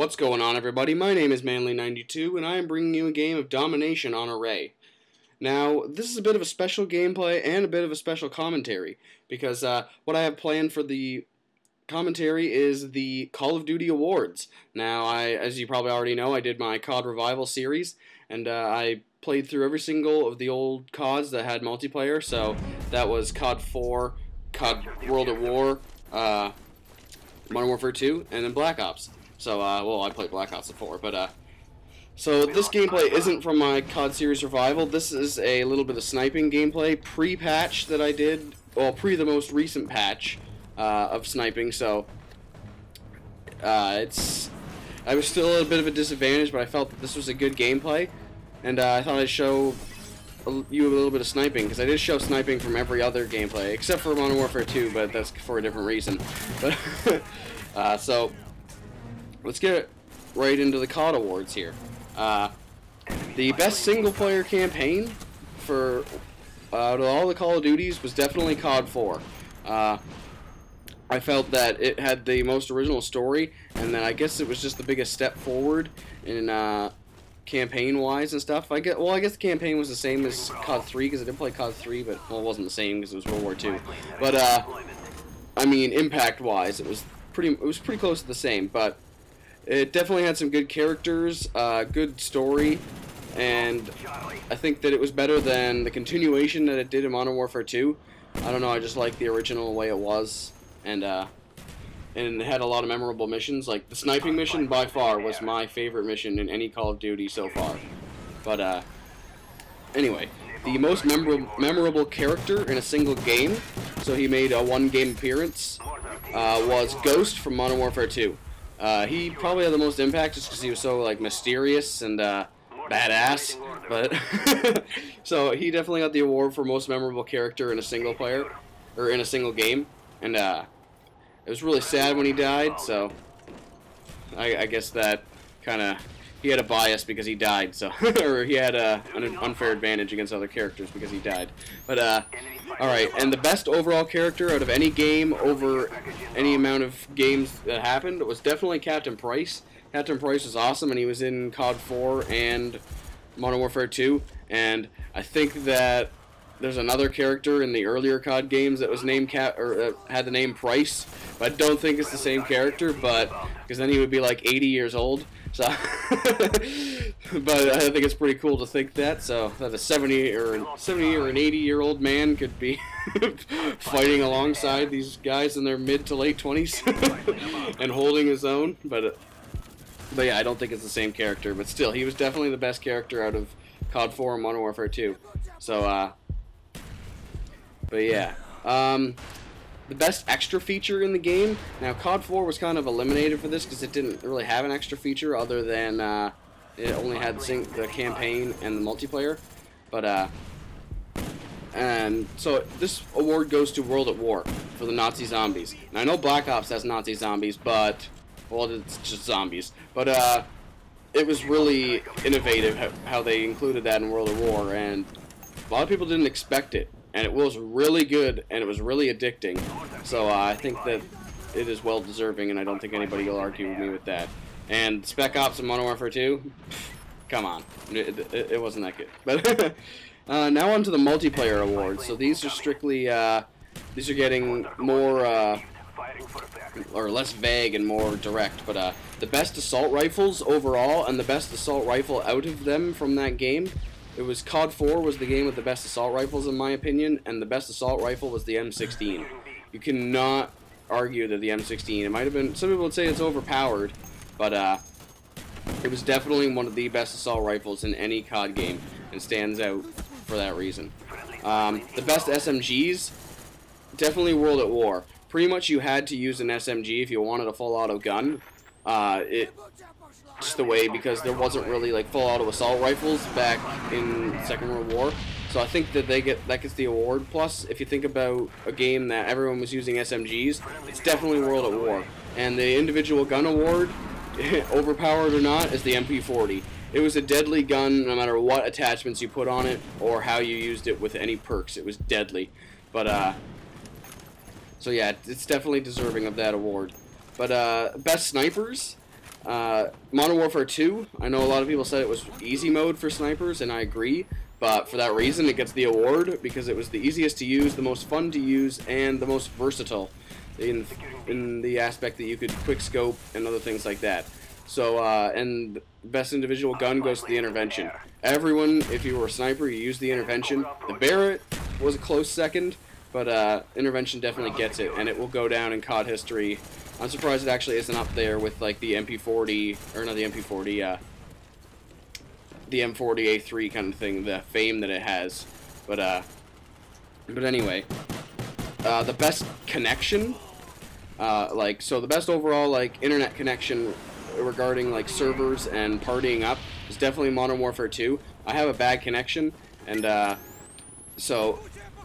What's going on, everybody? My name is ManLee92, and I am bringing you a game of domination on Array. Now, this is a bit of a special gameplay and a bit of a special commentary, because what I have planned for the commentary is the Call of Duty Awards. Now, as you probably already know, I did my COD Revival series, and I played through every single of the old CODs that had multiplayer, so that was COD 4, COD World at War, Modern Warfare 2, and then Black Ops. So, well, I played Black Ops before, but, so this gameplay isn't from my COD series Revival. This is a little bit of sniping gameplay, pre-patch that I did, well, pre the most recent patch, of sniping, so, I was still at a bit of a disadvantage, but I felt that this was a good gameplay, and, I thought I'd show you a little bit of sniping, because I did show sniping from every other gameplay, except for Modern Warfare 2, but that's for a different reason. But, so, let's get right into the COD Awards here. The best single-player campaign for out of all the Call of Duties was definitely COD 4. I felt that it had the most original story, and then I guess it was just the biggest step forward in campaign-wise and stuff. I guess the campaign was the same as COD 3 because I didn't play COD 3, but well, it wasn't the same because it was World War II. But I mean, impact-wise, it was pretty close to the same, but it definitely had some good characters, good story, and I think that it was better than the continuation that it did in Modern Warfare 2. I don't know, I just like the original way it was, and it had a lot of memorable missions. Like, the sniping mission, by far, was my favorite mission in any Call of Duty so far. But, anyway, the most memorable character in a single game, so he made a one-game appearance, was Ghost from Modern Warfare 2. He probably had the most impact just because he was so, like, mysterious and, badass, but, so he definitely got the award for most memorable character in a single player, or in a single game, and, it was really sad when he died, so, I guess that kinda, he had a bias because he died, so, or he had, an unfair advantage against other characters because he died, but, alright, and the best overall character out of any game over any amount of games that happened was definitely Captain Price. Captain Price was awesome, and he was in COD 4 and Modern Warfare 2, and I think that there's another character in the earlier COD games that was named had the name Price, but I don't think it's the same character, but because then he would be like 80 years old. So, but I think it's pretty cool to think that. So that a 70 or an 80-year-old man could be fighting alongside these guys in their mid to late 20s and holding his own. But yeah, I don't think it's the same character. But still, he was definitely the best character out of COD 4 and Modern Warfare 2. So, but yeah. The best extra feature in the game. Now, COD 4 was kind of eliminated for this because it didn't really have an extra feature other than it only had the campaign and the multiplayer. But and so this award goes to World at War for the Nazi zombies. Now, I know Black Ops has Nazi zombies, but well, it's just zombies. But it was really innovative how they included that in World at War, and a lot of people didn't expect it. And it was really good, and it was really addicting. So I think that it is well deserving, and I don't think anybody will argue with me with that. And Spec Ops and Modern Warfare 2, come on, it wasn't that good. But now on to the multiplayer awards. So these are strictly, these are getting more, or less vague and more direct. But the best assault rifles overall, and the best assault rifle out of them from that game. It was COD 4 was the game with the best assault rifles in my opinion, and the best assault rifle was the M16. You cannot argue that the M16, it might have been, some people would say it's overpowered, but it was definitely one of the best assault rifles in any COD game, and stands out for that reason. The best SMGs, definitely World at War. Pretty much you had to use an SMG if you wanted a full auto gun. Just the way, because there wasn't really like full auto assault rifles back in Second World War, so I think that that gets the award. Plus, if you think about a game that everyone was using SMGs, it's definitely World at War. And the individual gun award, overpowered or not, is the MP40. It was a deadly gun no matter what attachments you put on it or how you used it with any perks. It was deadly. But so yeah, it's definitely deserving of that award. But best snipers, Modern Warfare 2, I know a lot of people said it was easy mode for snipers, and I agree, but for that reason it gets the award because it was the easiest to use, the most fun to use, and the most versatile in the aspect that you could quick scope and other things like that. So, and best individual gun goes to the intervention. Everyone, if you were a sniper, you use the intervention. The Barrett was a close second, but intervention definitely gets it, and it will go down in COD history. I'm surprised it actually isn't up there with like the MP40, or not the MP40, the M40A3 kind of thing, the fame that it has. But anyway, the best connection, so the best overall like internet connection regarding like servers and partying up is definitely Modern Warfare 2. I have a bad connection, and so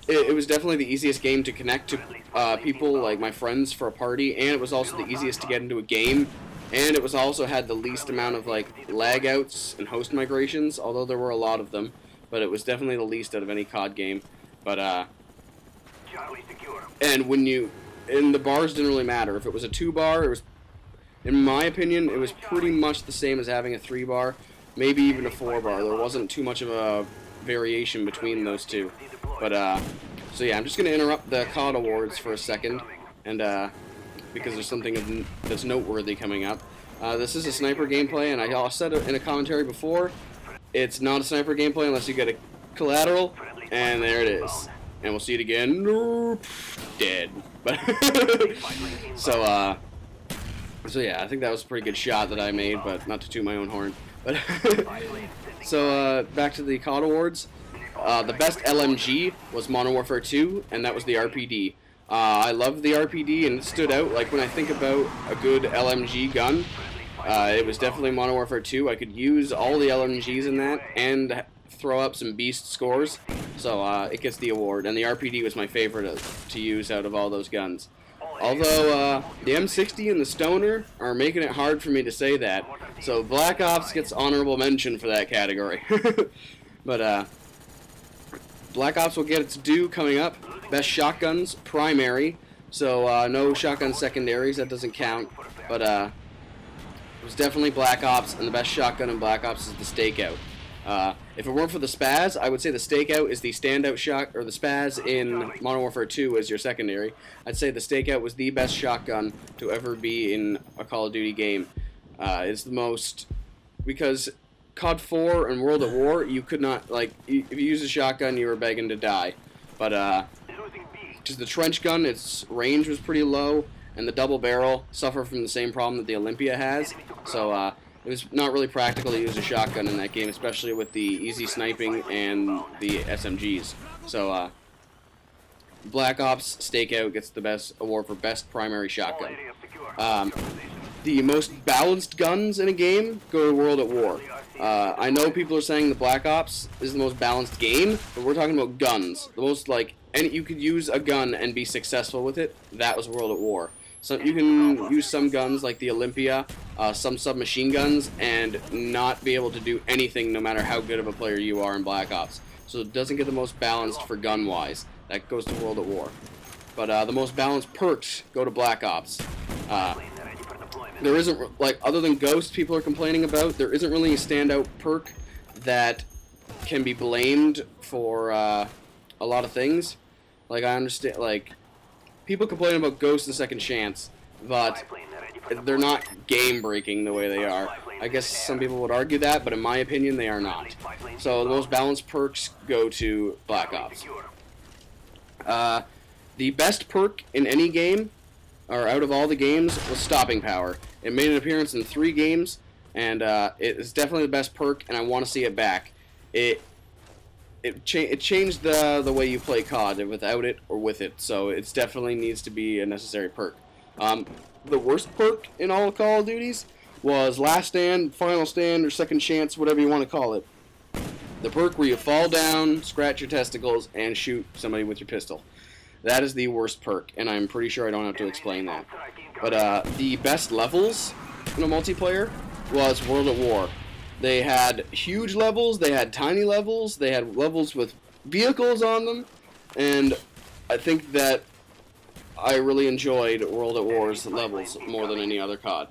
it was definitely the easiest game to connect to people like my friends for a party, and it was also the easiest to get into a game, and it was also had the least amount of like lag outs and host migrations, although there were a lot of them, but it was definitely the least out of any COD game. But and the bars didn't really matter. If it was a 2-bar, it was, in my opinion, it was pretty much the same as having a 3-bar, maybe even a 4-bar. There wasn't too much of a variation between those two. But so yeah, I'm just going to interrupt the COD Awards for a second, and because there's something that's noteworthy coming up. This is a sniper gameplay, and I said it in a commentary before, it's not a sniper gameplay unless you get a collateral, and there it is. And we'll see it again. Nope, dead. But so yeah, I think that was a pretty good shot that I made, but not to toot my own horn. But so back to the COD Awards. The best LMG was Modern Warfare 2, and that was the RPD. I loved the RPD, and it stood out. Like, when I think about a good LMG gun, it was definitely Modern Warfare 2. I could use all the LMGs in that and throw up some beast scores, so it gets the award. And the RPD was my favorite to use out of all those guns. Although the M60 and the Stoner are making it hard for me to say that, so Black Ops gets honorable mention for that category. But Black Ops will get its due coming up. Best shotguns, primary, so no shotgun secondaries, that doesn't count. But it was definitely Black Ops, and the best shotgun in Black Ops is the Stakeout. If it weren't for the Spaz, I would say the Stakeout is the standout shot, or the Spaz in Modern Warfare 2 is your secondary. I'd say the Stakeout was the best shotgun to ever be in a Call of Duty game. It's the most, because COD 4 and World at War, you could not, like, if you used a shotgun, you were begging to die. But just the trench gun, its range was pretty low, and the double barrel suffered from the same problem that the Olympia has. So it was not really practical to use a shotgun in that game, especially with the easy sniping and the SMGs. So Black Ops Stakeout gets the best award for best primary shotgun. The most balanced guns in a game go to World at War. I know people are saying the Black Ops is the most balanced game, but we're talking about guns. The most, like, and you could use a gun and be successful with it. That was World at War. So you can use some guns like the Olympia, some submachine guns, and not be able to do anything no matter how good of a player you are in Black Ops. So it doesn't get the most balanced for gun-wise. That goes to World at War. But the most balanced perks go to Black Ops. There isn't, like, other than Ghost people are complaining about, there isn't really a standout perk that can be blamed for a lot of things. Like, I understand, like, people complain about Ghost and Second Chance, but they're not game-breaking the way they are. I guess some people would argue that, but in my opinion, they are not. So the most balanced perks go to Black Ops. The best perk in any game, or out of all the games, was Stopping Power. It made an appearance in 3 games, and it is definitely the best perk, and I want to see it back. It changed the way you play COD, without it or with it, so it definitely needs to be a necessary perk. The worst perk in all Call of Duties was Last Stand, Final Stand, or Second Chance, whatever you want to call it. The perk where you fall down, scratch your testicles, and shoot somebody with your pistol. That is the worst perk, and I'm pretty sure I don't have to explain that. But the best levels in a multiplayer was World at War. They had huge levels, they had tiny levels, they had levels with vehicles on them, and I think that I really enjoyed World at War's levels more than any other COD.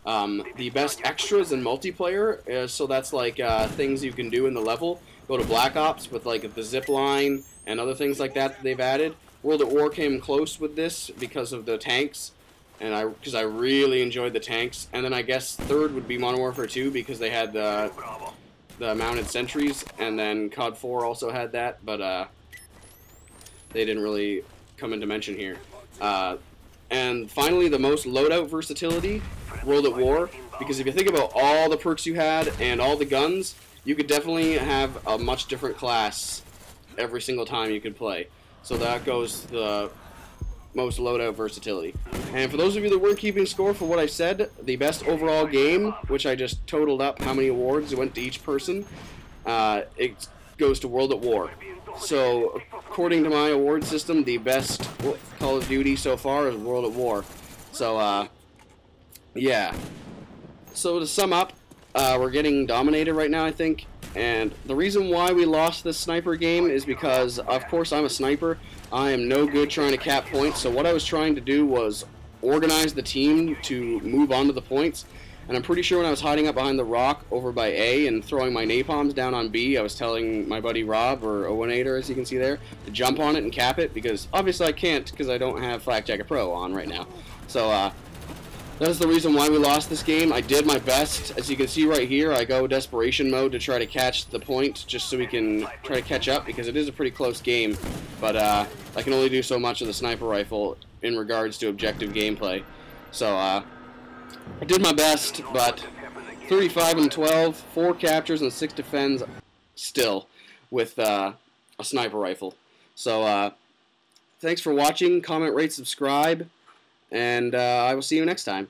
The best extras in multiplayer, so that's like things you can do in the level. Go to Black Ops with like the zip line and other things like that they've added. World at War came close with this because of the tanks, and because I really enjoyed the tanks. And then I guess third would be Modern Warfare 2 because they had the mounted sentries, and then COD 4 also had that, but they didn't really come into mention here. And finally, the most loadout versatility, World at War, because if you think about all the perks you had and all the guns, you could definitely have a much different class every single time you could play. So that goes the most loadout versatility. And for those of you that weren't keeping score for what I said, the best overall game, which I just totaled up how many awards went to each person, it goes to World at War. So according to my award system, the best Call of Duty so far is World at War. So yeah. So to sum up, we're getting dominated right now, I think. And the reason why we lost this sniper game is because, of course, I'm a sniper. I am no good trying to cap points. So what I was trying to do was organize the team to move on to the points. And I'm pretty sure when I was hiding up behind the rock over by A and throwing my napalms down on B, I was telling my buddy Rob, or Owenator as you can see there, to jump on it and cap it, because obviously I can't because I don't have Flak Jacket Pro on right now. So that's the reason why we lost this game. I did my best. As you can see right here, I go desperation mode to try to catch the point, just so we can try to catch up, because it is a pretty close game. But I can only do so much with the sniper rifle in regards to objective gameplay. So I did my best, but 35 and 12, 4 captures and 6 defends still with a sniper rifle. So thanks for watching. Comment, rate, subscribe. And I will see you next time.